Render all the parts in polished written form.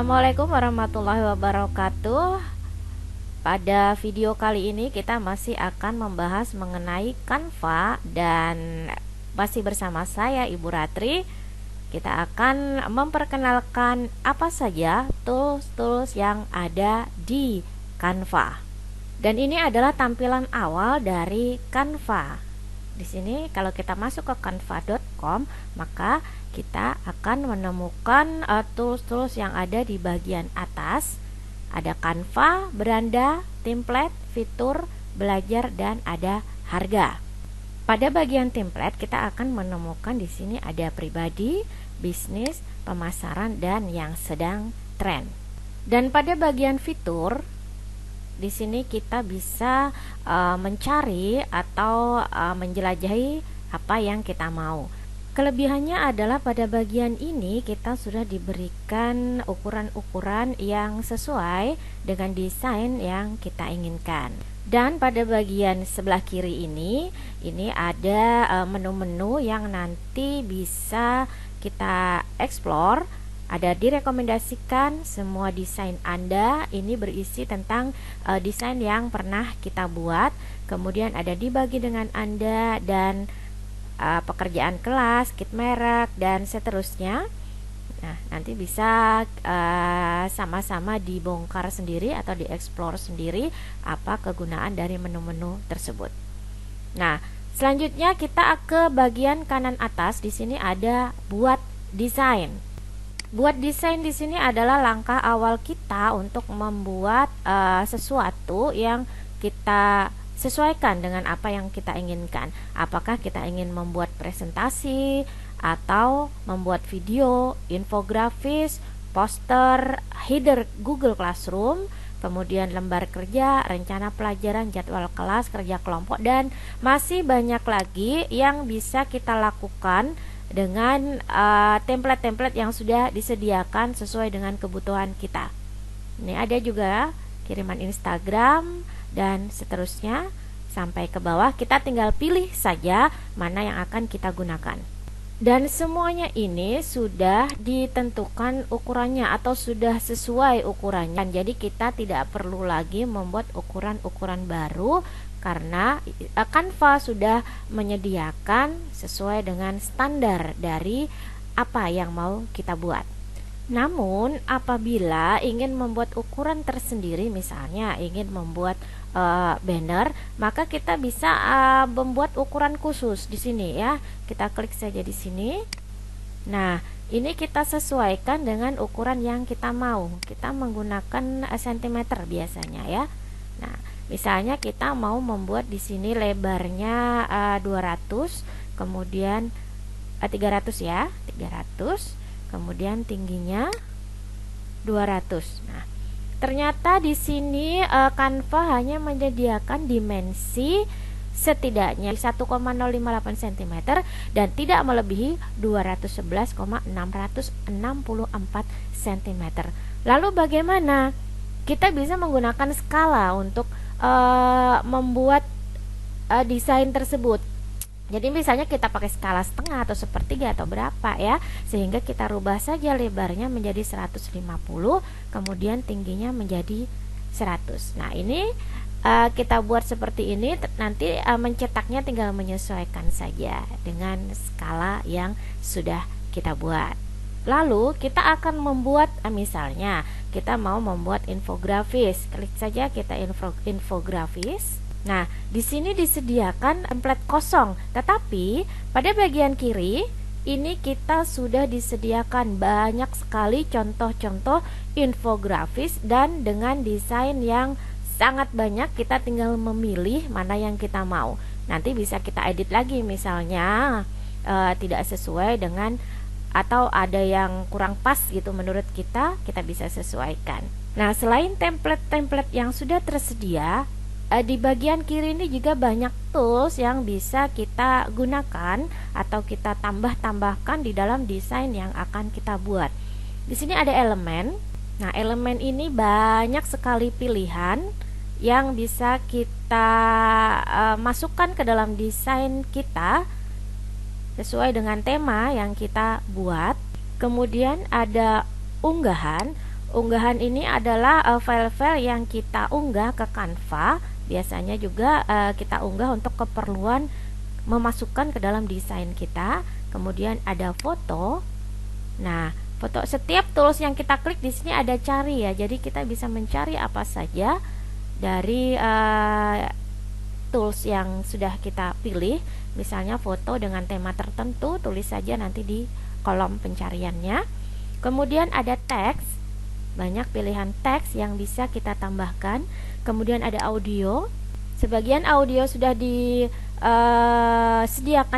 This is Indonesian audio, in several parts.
Assalamualaikum warahmatullahi wabarakatuh. Pada video kali ini kita masih akan membahas mengenai Canva dan masih bersama saya Ibu Ratri. Kita akan memperkenalkan apa saja tools-tools yang ada di Canva. Dan ini adalah tampilan awal dari Canva. Di sini kalau kita masuk ke canva.com, maka kita akan menemukan tools-tools yang ada di bagian atas. Ada Canva, beranda, template, fitur, belajar, dan ada harga. Pada bagian template kita akan menemukan di sini ada pribadi, bisnis, pemasaran, dan yang sedang tren. Dan pada bagian fitur di sini kita bisa mencari atau menjelajahi apa yang kita mau. Kelebihannya adalah pada bagian ini kita sudah diberikan ukuran-ukuran yang sesuai dengan desain yang kita inginkan. Dan pada bagian sebelah kiri ini ada menu-menu yang nanti bisa kita explore. Ada direkomendasikan semua desain Anda, ini berisi tentang desain yang pernah kita buat. Kemudian ada dibagi dengan Anda dan pekerjaan kelas, kit merek, dan seterusnya. Nah, nanti bisa sama-sama dibongkar sendiri atau dieksplor sendiri apa kegunaan dari menu-menu tersebut. Nah, selanjutnya kita ke bagian kanan atas. Di sini ada buat desain. Buat desain di sini adalah langkah awal kita untuk membuat sesuatu yang kita sesuaikan dengan apa yang kita inginkan. Apakah kita ingin membuat presentasi atau membuat video, infografis, poster, header Google Classroom, kemudian lembar kerja, rencana pelajaran, jadwal kelas, kerja kelompok, dan masih banyak lagi yang bisa kita lakukan dengan template-template yang sudah disediakan sesuai dengan kebutuhan kita. Ini ada juga kiriman Instagram dan seterusnya sampai ke bawah. Kita tinggal pilih saja mana yang akan kita gunakan. Dan semuanya ini sudah ditentukan ukurannya atau sudah sesuai ukurannya. Jadi kita tidak perlu lagi membuat ukuran-ukuran baru karena Canva sudah menyediakan sesuai dengan standar dari apa yang mau kita buat. Namun apabila ingin membuat ukuran tersendiri, misalnya ingin membuat banner, maka kita bisa membuat ukuran khusus di sini ya. Kita klik saja di sini. Nah, ini kita sesuaikan dengan ukuran yang kita mau. Kita menggunakan cm biasanya ya. Nah, misalnya kita mau membuat di sini lebarnya 200, kemudian 300 ya, 300, kemudian tingginya 200. Nah, ternyata di sini Canva hanya menyediakan dimensi setidaknya 1,058 cm dan tidak melebihi 211,664 cm. Lalu bagaimana? Kita bisa menggunakan skala untuk membuat desain tersebut. Jadi misalnya kita pakai skala setengah atau sepertiga atau berapa ya, sehingga kita rubah saja lebarnya menjadi 150, kemudian tingginya menjadi 100. Nah, ini kita buat seperti ini, nanti mencetaknya tinggal menyesuaikan saja dengan skala yang sudah kita buat. Lalu kita akan membuat misalnya kita mau membuat infografis. Klik saja kita infografis. Nah, di sini disediakan template kosong, tetapi pada bagian kiri ini kita sudah disediakan banyak sekali contoh-contoh infografis dan dengan desain yang sangat banyak. Kita tinggal memilih mana yang kita mau. Nanti bisa kita edit lagi, misalnya tidak sesuai dengan atau ada yang kurang pas gitu menurut kita bisa sesuaikan. Nah, selain template-template yang sudah tersedia, di bagian kiri ini juga banyak tools yang bisa kita gunakan atau kita tambahkan di dalam desain yang akan kita buat. Di sini ada elemen. Nah, elemen ini banyak sekali pilihan yang bisa kita masukkan ke dalam desain kita sesuai dengan tema yang kita buat. Kemudian ada unggahan. Unggahan ini adalah file-file yang kita unggah ke Canva. Biasanya juga kita unggah untuk keperluan memasukkan ke dalam desain kita. Kemudian ada foto. Nah, foto, setiap tools yang kita klik di sini ada cari ya. Jadi kita bisa mencari apa saja dari tools yang sudah kita pilih. Misalnya foto dengan tema tertentu, tulis saja nanti di kolom pencariannya. Kemudian ada teks. Banyak pilihan teks yang bisa kita tambahkan. Kemudian ada audio. Sebagian audio sudah disediakan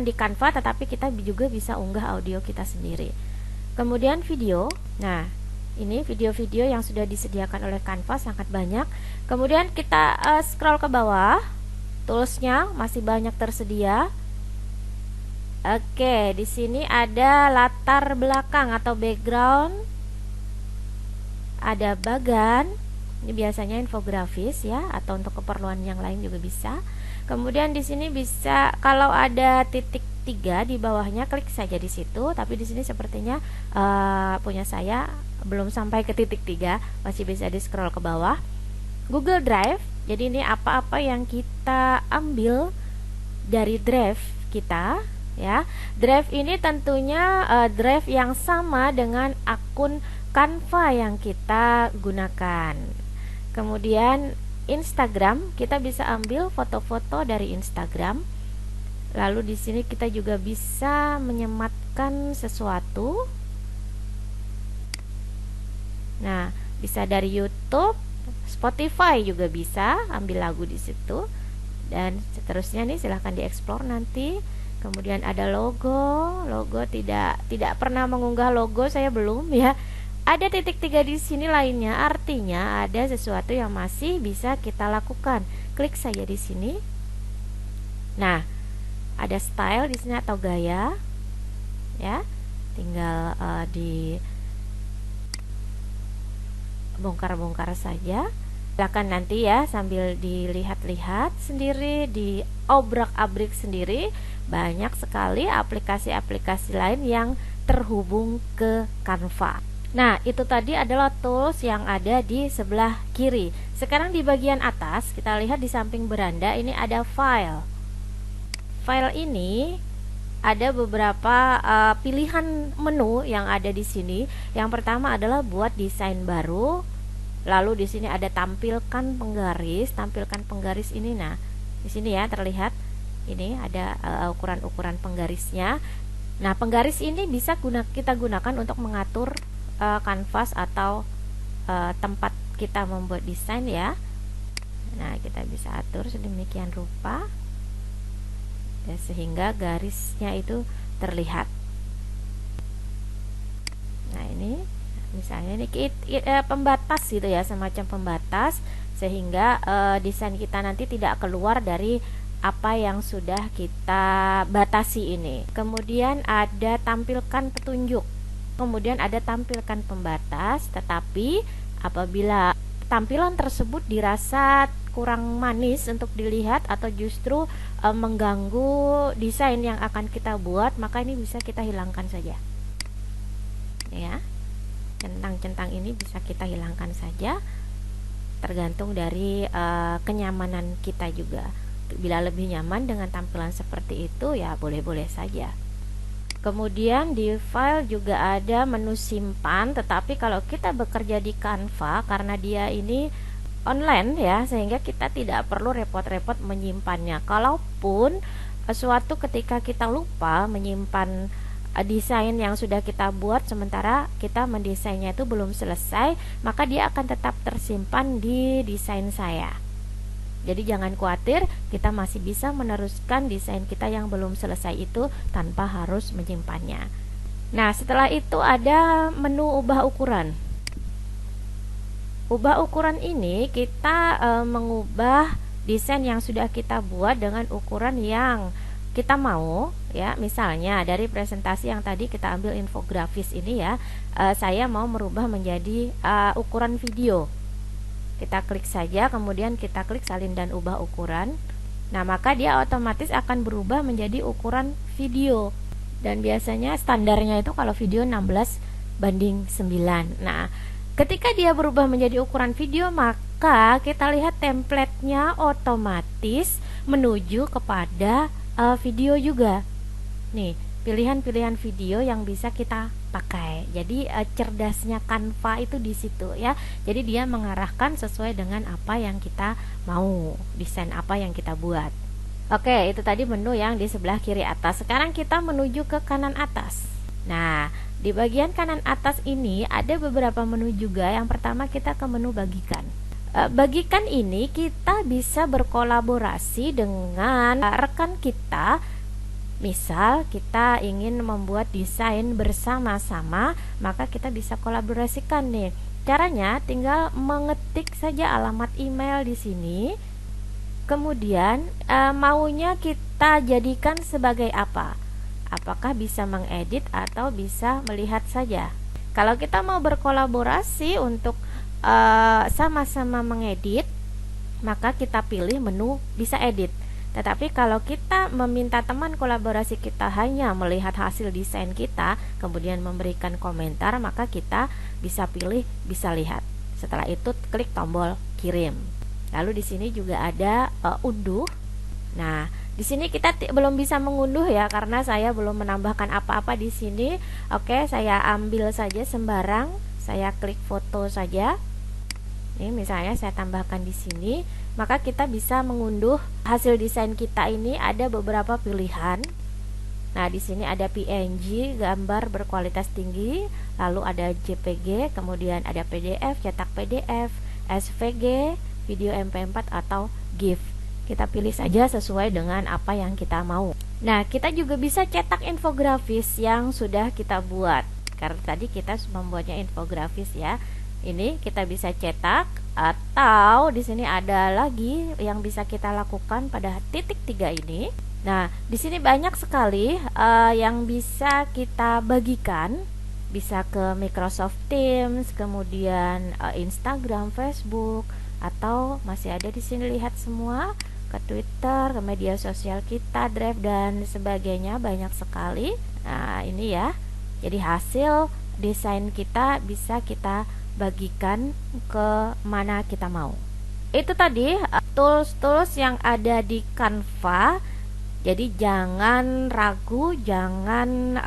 di Canva, tetapi kita juga bisa unggah audio kita sendiri. Kemudian video. Nah, ini video-video yang sudah disediakan oleh Canva sangat banyak. Kemudian kita scroll ke bawah. Toolsnya masih banyak tersedia. Oke, di sini ada latar belakang atau background. Ada bagan, ini biasanya infografis ya, atau untuk keperluan yang lain juga bisa. Kemudian di sini bisa, kalau ada titik 3 di bawahnya, klik saja di situ. Tapi di sini sepertinya punya saya belum sampai ke titik 3, masih bisa di scroll ke bawah. Google Drive, jadi ini apa-apa yang kita ambil dari drive kita ya. Drive ini tentunya drive yang sama dengan akun Canva yang kita gunakan. Kemudian Instagram, kita bisa ambil foto-foto dari Instagram. Lalu di sini kita juga bisa menyematkan sesuatu. Nah, bisa dari YouTube, Spotify juga bisa ambil lagu di situ. Dan seterusnya nih, silahkan dieksplor nanti. Kemudian ada logo. Logo tidak pernah mengunggah logo, saya belum ya. Ada titik 3 di sini lainnya, artinya ada sesuatu yang masih bisa kita lakukan. Klik saja di sini. Nah, ada style di sini atau gaya, ya. Tinggal di bongkar-bongkar saja. Silakan nanti ya sambil dilihat-lihat sendiri, diobrak-abrik sendiri. Banyak sekali aplikasi-aplikasi lain yang terhubung ke Canva. Nah, itu tadi adalah tools yang ada di sebelah kiri. Sekarang di bagian atas, kita lihat di samping beranda ini ada file. File ini ada beberapa pilihan menu yang ada di sini. Yang pertama adalah buat desain baru. Lalu di sini ada tampilkan penggaris. Tampilkan penggaris ini, nah, di sini ya terlihat. Ini ada ukuran-ukuran penggarisnya. Nah, penggaris ini bisa kita gunakan untuk mengatur kanvas atau tempat kita membuat desain ya. Nah, kita bisa atur sedemikian rupa ya, sehingga garisnya itu terlihat. Nah, ini misalnya ini pembatas gitu ya, semacam pembatas sehingga desain kita nanti tidak keluar dari apa yang sudah kita batasi ini. Kemudian ada tampilkan petunjuk. Kemudian ada tampilkan pembatas, tetapi apabila tampilan tersebut dirasa kurang manis untuk dilihat atau justru mengganggu desain yang akan kita buat, maka ini bisa kita hilangkan saja. Ya. Centang-centang ini bisa kita hilangkan saja, tergantung dari kenyamanan kita juga. Bila lebih nyaman dengan tampilan seperti itu, ya boleh-boleh saja. Kemudian di file juga ada menu simpan, tetapi kalau kita bekerja di Canva, karena dia ini online ya, sehingga kita tidak perlu repot-repot menyimpannya. Kalaupun suatu ketika kita lupa menyimpan desain yang sudah kita buat, sementara kita mendesainnya itu belum selesai, maka dia akan tetap tersimpan di desain saya. Jadi jangan khawatir, kita masih bisa meneruskan desain kita yang belum selesai itu tanpa harus menyimpannya. Nah, setelah itu ada menu ubah ukuran. Ubah ukuran ini kita mengubah desain yang sudah kita buat dengan ukuran yang kita mau ya. Misalnya dari presentasi yang tadi kita ambil infografis ini ya, saya mau merubah menjadi ukuran video. Kita klik saja, kemudian kita klik salin dan ubah ukuran. Nah, maka dia otomatis akan berubah menjadi ukuran video. Dan biasanya standarnya itu kalau video 16:9. Nah, Ketika dia berubah menjadi ukuran video, maka kita lihat template-nya otomatis menuju kepada video juga. Nih, pilihan-pilihan video yang bisa kita pakai. Jadi cerdasnya Canva itu di situ ya. Jadi dia mengarahkan sesuai dengan apa yang kita mau, desain apa yang kita buat. Oke, itu tadi menu yang di sebelah kiri atas. Sekarang kita menuju ke kanan atas. Nah, di bagian kanan atas ini ada beberapa menu juga. Yang pertama kita ke menu bagikan. Bagikan ini kita bisa berkolaborasi dengan rekan kita. Misal kita ingin membuat desain bersama-sama, maka kita bisa kolaborasikan nih. Caranya tinggal mengetik saja alamat email di sini. Kemudian maunya kita jadikan sebagai apa? Apakah bisa mengedit atau bisa melihat saja? Kalau kita mau berkolaborasi untuk sama-sama mengedit, maka kita pilih menu bisa edit. Tetapi kalau kita meminta teman kolaborasi kita hanya melihat hasil desain kita, kemudian memberikan komentar, maka kita bisa pilih bisa lihat. Setelah itu klik tombol kirim. Lalu di sini juga ada unduh. Nah, di sini kita belum bisa mengunduh ya, karena saya belum menambahkan apa-apa di sini. Oke, saya ambil saja sembarang, saya klik foto saja. Ini misalnya saya tambahkan di sini, maka kita bisa mengunduh hasil desain kita ini. Ada beberapa pilihan. Nah, di sini ada PNG, gambar berkualitas tinggi, lalu ada JPG, kemudian ada PDF, cetak PDF, SVG, video MP4 atau GIF. Kita pilih saja sesuai dengan apa yang kita mau. Nah, kita juga bisa cetak infografis yang sudah kita buat. Karena tadi kita membuatnya infografis ya. Ini kita bisa cetak, atau di sini ada lagi yang bisa kita lakukan pada titik 3 ini. Nah, di sini banyak sekali yang bisa kita bagikan. Bisa ke Microsoft Teams, kemudian Instagram, Facebook, atau masih ada di sini lihat semua, ke Twitter, ke media sosial kita, Drive dan sebagainya, banyak sekali. Nah, ini ya. Jadi hasil desain kita bisa kita bagikan ke mana kita mau. Itu tadi tools-tools yang ada di Canva. Jadi jangan ragu, jangan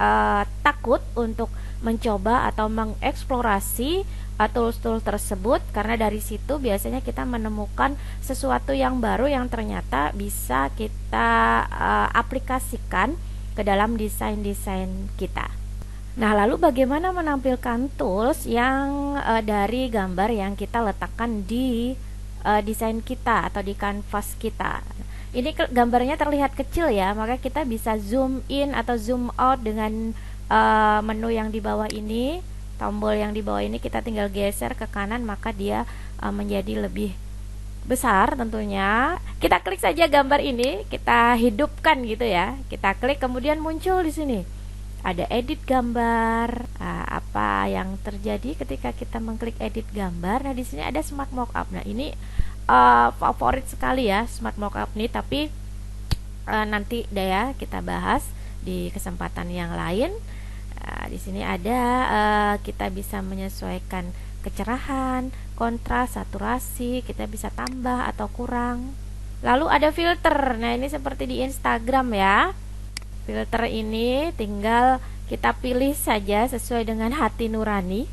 takut untuk mencoba atau mengeksplorasi tools-tools tersebut, karena dari situ biasanya kita menemukan sesuatu yang baru yang ternyata bisa kita aplikasikan ke dalam desain-desain kita. Nah, lalu bagaimana menampilkan tools yang dari gambar yang kita letakkan di desain kita atau di kanvas kita. Ini gambarnya terlihat kecil ya, maka kita bisa zoom in atau zoom out dengan menu yang di bawah ini. Tombol yang di bawah ini kita tinggal geser ke kanan, maka dia menjadi lebih besar tentunya. Kita klik saja gambar ini, kita hidupkan gitu ya. Kita klik, kemudian muncul di sini ada edit gambar. Apa yang terjadi ketika kita mengklik edit gambar? Nah, di sini ada smart mockup. Nah, ini favorit sekali ya smart mockup nih, tapi nanti deh ya kita bahas di kesempatan yang lain. Di sini ada kita bisa menyesuaikan kecerahan, kontras, saturasi, kita bisa tambah atau kurang. Lalu ada filter. Nah, ini seperti di Instagram ya. Filter ini tinggal kita pilih saja sesuai dengan hati nurani.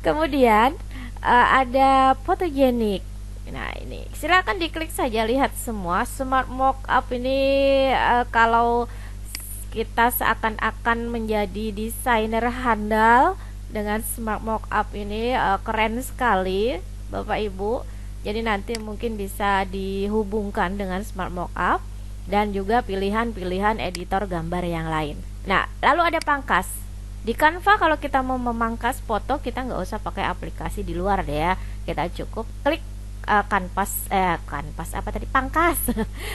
Kemudian ada photogenic. Nah, ini silakan diklik saja, lihat semua. Smart mockup ini kalau kita seakan-akan menjadi desainer handal dengan smart mockup ini, keren sekali Bapak Ibu. Jadi nanti mungkin bisa dihubungkan dengan smart mockup dan juga pilihan-pilihan editor gambar yang lain. Nah, lalu ada pangkas. Di Canva kalau kita mau memangkas foto, kita nggak usah pakai aplikasi di luar deh ya. Kita cukup klik pangkas.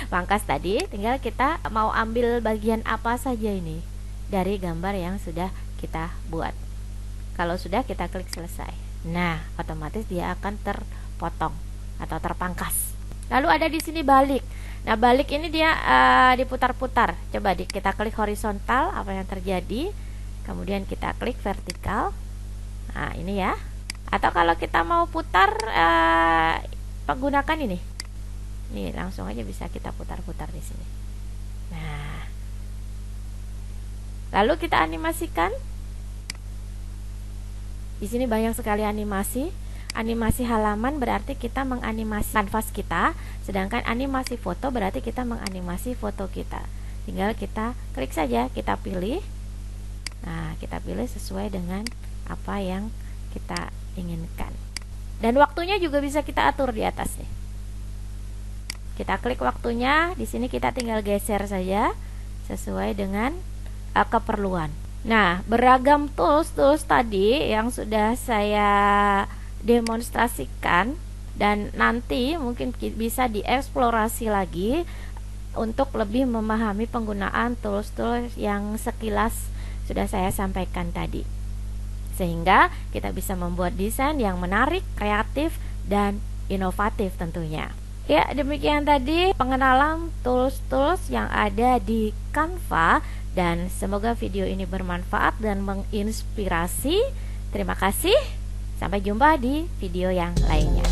Pangkas tadi tinggal kita mau ambil bagian apa saja ini dari gambar yang sudah kita buat. Kalau sudah, kita klik selesai. Nah, otomatis dia akan terpotong atau terpangkas. Lalu ada di sini balik. Nah, balik ini dia diputar-putar. Coba kita klik horizontal, apa yang terjadi? Kemudian kita klik vertikal. Nah, ini ya. Atau kalau kita mau putar menggunakan ini. Nih, langsung aja bisa kita putar-putar di sini. Nah, lalu kita animasikan. Di sini banyak sekali animasi. Animasi halaman berarti kita menganimasi kanvas kita, sedangkan animasi foto berarti kita menganimasi foto kita. Tinggal kita klik saja, kita pilih. Nah, kita pilih sesuai dengan apa yang kita inginkan. Dan waktunya juga bisa kita atur di atas nih. Kita klik waktunya, di sini kita tinggal geser saja sesuai dengan keperluan. Nah, beragam tools tadi yang sudah saya demonstrasikan dan nanti mungkin bisa dieksplorasi lagi untuk lebih memahami penggunaan tools-tools yang sekilas sudah saya sampaikan tadi, sehingga kita bisa membuat desain yang menarik, kreatif, dan inovatif tentunya. Ya, demikian tadi pengenalan tools-tools yang ada di Canva, dan semoga video ini bermanfaat dan menginspirasi. Terima kasih. Sampai jumpa di video yang lainnya.